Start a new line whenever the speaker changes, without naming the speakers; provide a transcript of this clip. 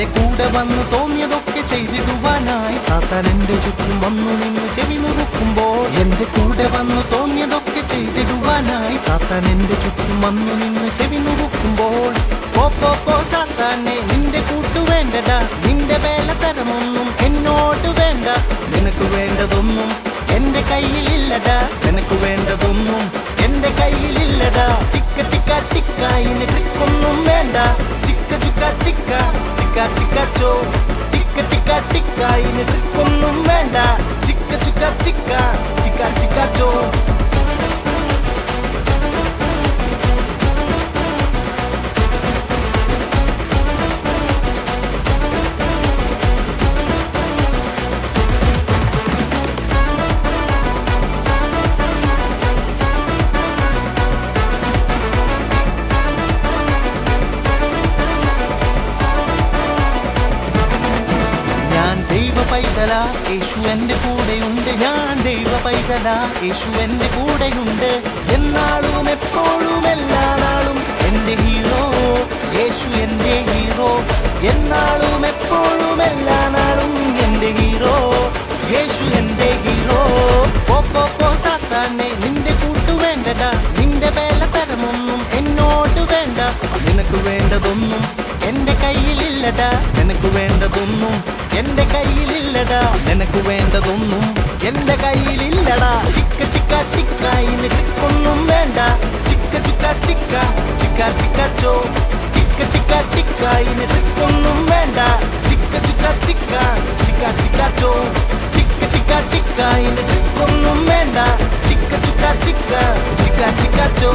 എന്റെ കൂടെ വന്ന് തോന്നിയതൊക്കെ ചെയ്തിടുവാനായി സാത്താൻ എന്റെ ചുറ്റും വന്നു നിന്ന് ചെവി നുറുക്കുമ്പോൾ എന്റെ കൂടെ വന്ന് തോന്നിയതൊക്കെ ചെയ്തിടുവാനായി സാത്താൻ എന്റെ ചുറ്റും വന്നു നിന്ന് ചെവി നുറുക്കുമ്പോൾ പോ സാത്താനെ നിന്റെ കൂട്ടു വേണ്ടടാ, നിന്റെ വേലത്തരമൊന്നും എന്നോട് വേണ്ട. നിനക്ക് വേണ്ടതൊന്നും എന്റെ കയ്യിലില്ലടാ, നിനക്ക് വേണ്ടതൊന്നും എന്റെ കയ്യിലില്ലടാ. ടിക്ക ടിക്ക ടിക്ക ഇനി ട്രിക്കൊന്നും വേണ്ട. ചിക്ക ചുക്ക ചിക്ക ചിക്ക ചിക്ക ചോ. ടിക്ക ടിക്ക ടിക്ക ഇനി ട്രിക്കൊന്നും വേണ്ട. ചിക്ക ചുക്ക ചിക്ക ചിക്ക ചിക്ക ചോ. പൈതല യേശു എന്റെ കൂടെയുണ്ട്, ഞാൻ ദൈവ പൈതല യേശു എന്റെ കൂടെയുണ്ട്. എന്നാളും എപ്പോഴും എല്ലാ നാളും എന്റെ ഹീറോ യേശു എന്റെ ഹീറോ. എന്നാളും എപ്പോഴും എല്ലാ നാളും എന്റെ ഹീറോ യേശു എന്റെ ഹീറോ. പോ സാത്താനെ നിന്റെ കൂട്ടു വേണ്ടടാ, നിന്റെ വേലത്തരമൊന്നും എന്നോട് വേണ്ട. നിനക്ക് വേണ്ടതൊന്നും എന്റെ കയ്യിലില്ലടാ, നിനക്ക് വേണ്ടതൊന്നും എന്റെ കയ്യിലില്ലടാ, നിനക്ക് വേണ്ടതൊന്നും എന്റെ കയ്യിലില്ലടാ. ടിക്ക ടിക്ക ടിക്ക ഇനി ട്രിക്കൊന്നും വേണ്ട. ചിക്ക ചുക്ക ചിക്ക ചിക്ക ചിക്ക ചോ. ടിക്ക ടിക്ക ടിക്ക ഇനി ട്രിക്കൊന്നും വേണ്ട. ചിക്ക ചുക്ക ചിക്ക ചിക്ക ചിക്ക ചോ. ടിക്ക ടിക്ക ടിക്ക ഇനി ട്രിക്കൊന്നും വേണ്ട. ചിക്ക ചുക്ക ചിക്ക ചിക്ക ചിക്ക ചോ.